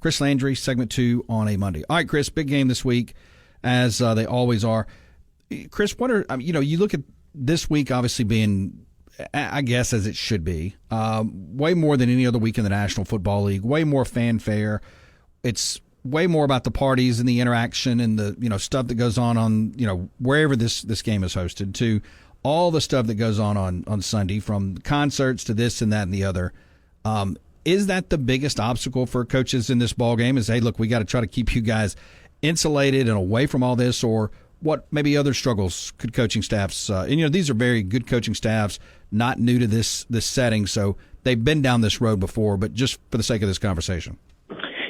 Chris Landry, segment 2 on a Monday. All right, Chris, big game this week, as they always are. Chris, you look at this week obviously being, I guess, as it should be, way more than any other week in the National Football League, way more fanfare. It's way more about the parties and the interaction and the stuff that goes on wherever this game is hosted, to all the stuff that goes on Sunday, from concerts to this and that and the other. Is that the biggest obstacle for coaches in this ball game? Is, hey, look, we got to try to keep you guys insulated and away from all this, or what maybe other struggles could coaching staffs? These are very good coaching staffs, not new to this setting, so they've been down this road before. But just for the sake of this conversation.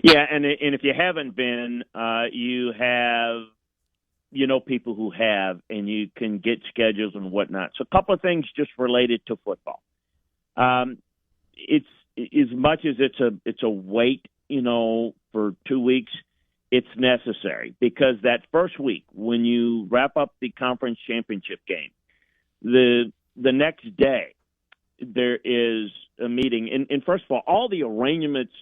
Yeah, and if you haven't been, you have, people who have, and you can get schedules and whatnot. So a couple of things just related to football. It's as much as it's a wait, for 2 weeks, it's necessary, because that first week when you wrap up the conference championship game, the next day there is a meeting, and first of all the arrangements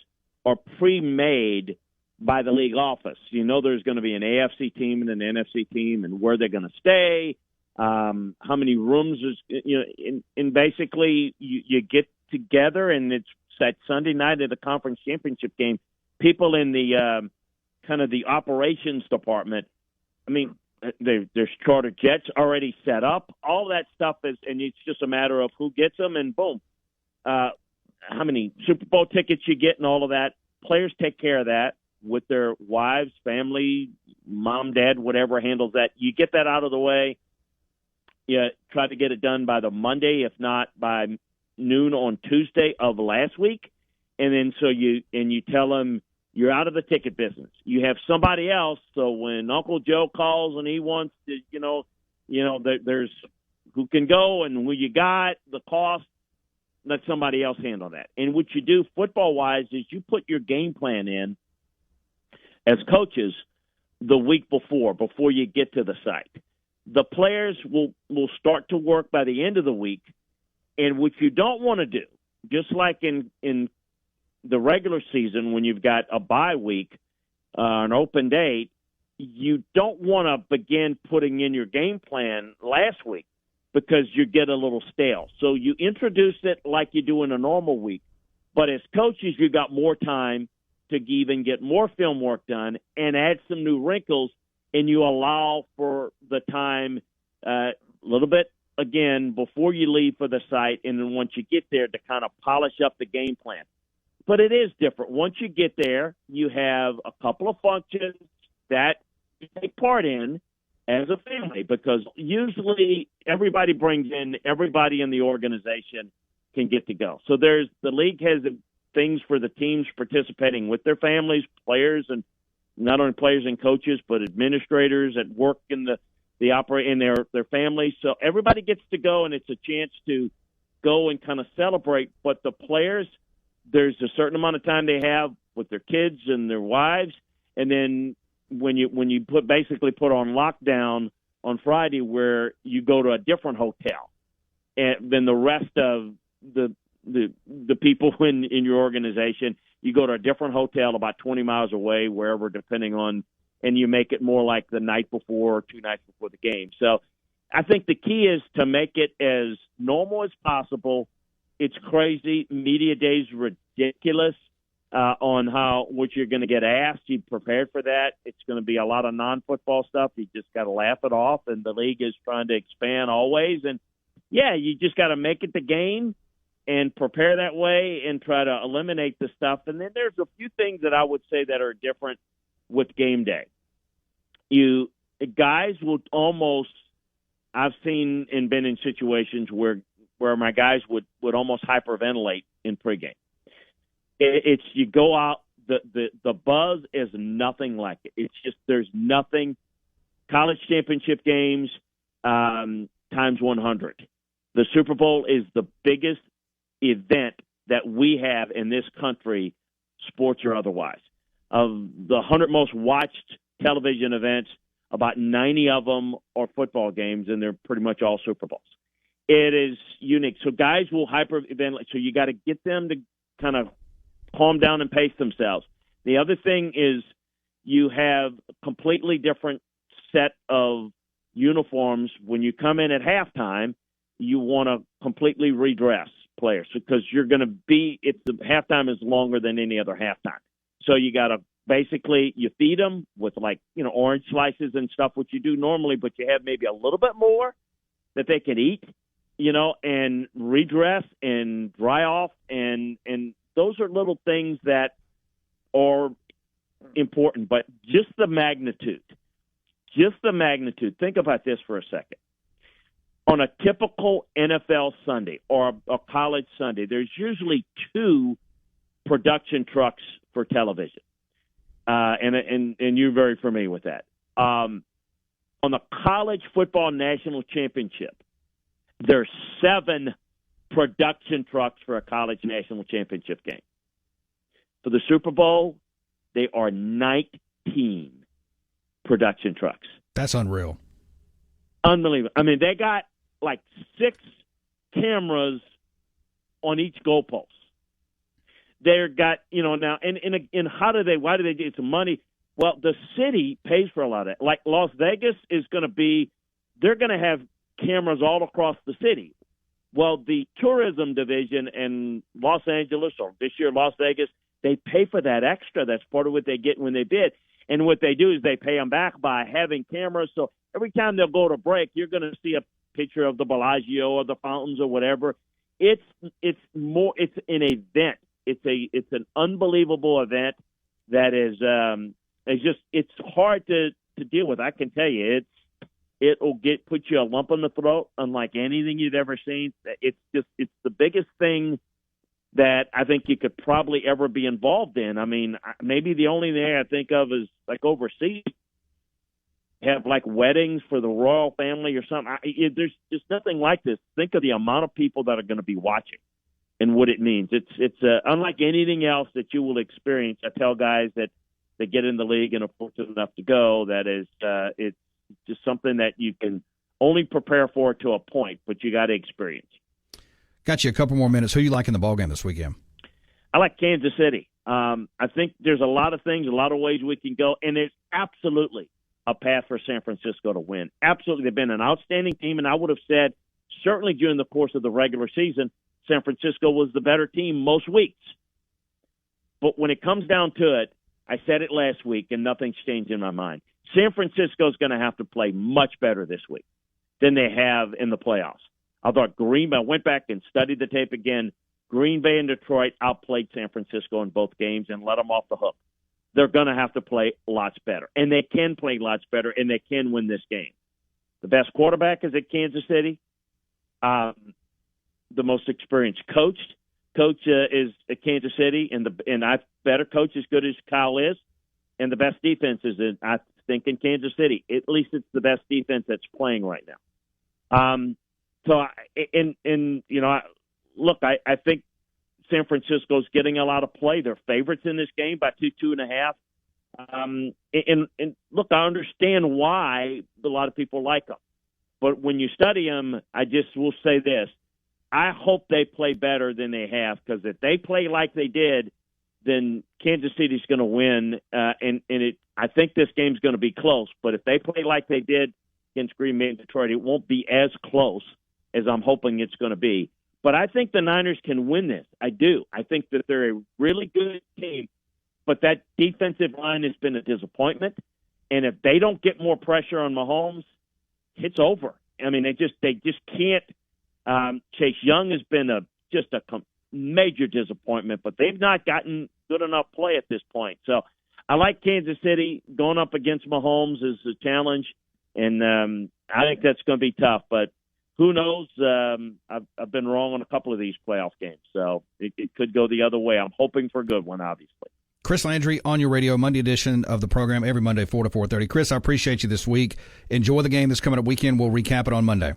are pre-made by the league office. There's going to be an AFC team and an NFC team, and where they're going to stay, how many rooms is, and basically you get together, and it's that Sunday night of the conference championship game. People in the kind of the operations department, there's charter jets already set up. All that stuff is, and it's just a matter of who gets them, and boom. How many Super Bowl tickets you get and all of that. Players take care of that with their wives, family, mom, dad, whatever handles that. You get that out of the way. You try to get it done by the Monday, if not by noon on Tuesday of last week. And then you tell them you're out of the ticket business. You have somebody else. So when Uncle Joe calls and he wants to, there's who can go and who you got, the cost, let somebody else handle that. And what you do football-wise is you put your game plan in as coaches the week before you get to the site. The players will start to work by the end of the week. And what you don't want to do, just like in the regular season when you've got a bye week, an open date, you don't want to begin putting in your game plan last week, because you get a little stale. So you introduce it like you do in a normal week. But as coaches, you got more time to even get more film work done and add some new wrinkles, and you allow for the time a little bit, again, before you leave for the site, and then once you get there to kind of polish up the game plan. But it is different. Once you get there, you have a couple of functions that you take part in as a family, because usually everybody brings in everybody in the organization can get to go. So the league has things for the teams participating with their families, players, and not only players and coaches, but administrators at work in their families. So everybody gets to go, and it's a chance to go and kind of celebrate. But the players, there's a certain amount of time they have with their kids and their wives, and then when you basically put on lockdown on Friday, where you go to a different hotel than the rest of the people in your organization, you go to a different hotel about 20 miles away, wherever, depending on, and you make it more like the night before or 2 nights before the game. So I think the key is to make it as normal as possible. It's crazy. Media days ridiculous. On what you're going to get asked. You prepared for that. It's going to be a lot of non-football stuff. You just got to laugh it off, and the league is trying to expand always. And, yeah, you just got to make it the game and prepare that way and try to eliminate the stuff. And then there's a few things that I would say that are different with game day. Guys will almost – I've seen and been in situations where my guys would almost hyperventilate in pregame. It's you go out, the buzz is nothing like it. It's just there's nothing. College championship games times 100. The Super Bowl is the biggest event that we have in this country, sports or otherwise. Of the 100 most watched television events, about 90 of them are football games, and they're pretty much all Super Bowls. It is unique. So guys will hyperventilate. So you got to get them to kind of calm down and pace themselves. The other thing is you have a completely different set of uniforms. When you come in at halftime, you want to completely redress players because you're going to be – the halftime is longer than any other halftime. So you got to basically you feed them with orange slices and stuff, which you do normally, but you have maybe a little bit more that they can eat, and redress and dry off. And those are little things that are important, but just the magnitude. Think about this for a second. On a typical NFL Sunday or a college Sunday, there's usually 2 production trucks for television. And you're very familiar with that. On the college football national championship, there's 7 production trucks for a college national championship game. For the Super Bowl, they are 19 production trucks. That's unreal. Unbelievable. I mean, they got 6 cameras on each goalpost. They've got, now, and why do they get some money? Well, the city pays for a lot of it. Like Las Vegas is going to be, they're going to have cameras all across the city. Well, the tourism division in Los Angeles, or this year Las Vegas, they pay for that extra. That's part of what they get when they bid. And what they do is they pay them back by having cameras. So every time they'll go to break, you're going to see a picture of the Bellagio or the fountains or whatever. It's an event. It's an unbelievable event that is it's hard to deal with. I can tell you it'll put you a lump in the throat unlike anything you've ever seen. It's the biggest thing that I think you could probably ever be involved in. I mean, maybe the only thing I think of is overseas. Have weddings for the royal family or something. There's just nothing like this. Think of the amount of people that are going to be watching and what it means. It's unlike anything else that you will experience. I tell guys that get in the league and are fortunate enough to go, that is it's just something that you can only prepare for to a point, but you got to experience. Got you a couple more minutes. Who you like in the ballgame this weekend? I like Kansas City. I think there's a lot of things, a lot of ways we can go, and there's absolutely a path for San Francisco to win. Absolutely. They've been an outstanding team, and I would have said certainly during the course of the regular season, San Francisco was the better team most weeks. But when it comes down to it, I said it last week, and nothing's changed in my mind. San Francisco's going to have to play much better this week than they have in the playoffs. I thought Green Bay, I went back and studied the tape again. Green Bay and Detroit outplayed San Francisco in both games and let them off the hook. They're going to have to play lots better. And they can play lots better, and they can win this game. The best quarterback is at Kansas City. The most experienced coach is at Kansas City, and I bet a coach as good as Kyle is. And the best defense is, I think, in Kansas City. At least it's the best defense that's playing right now. Look, I think San Francisco's getting a lot of play. They're favorites in this game by 2.5. And look, I understand why a lot of people like them. But when you study them, I just will say this. I hope they play better than they have, because if they play like they did, then Kansas City's going to win. I think this game's going to be close. But if they play like they did against Green Bay and Detroit, it won't be as close as I'm hoping it's going to be. But I think the Niners can win this. I do. I think that they're a really good team. But that defensive line has been a disappointment. And if they don't get more pressure on Mahomes, it's over. I mean, they just can't. Chase Young has been a major disappointment, but they've not gotten good enough play at this point. So I like Kansas City. Going up against Mahomes is a challenge, and I think that's going to be tough. But who knows? I've been wrong on a couple of these playoff games, so it could go the other way. I'm hoping for a good one, obviously. Chris Landry on your radio, Monday edition of the program, every Monday, 4 to 4:30. Chris, I appreciate you this week. Enjoy the game this coming up weekend. We'll recap it on Monday.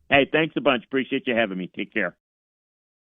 Hey, thanks a bunch. Appreciate you having me. Take care.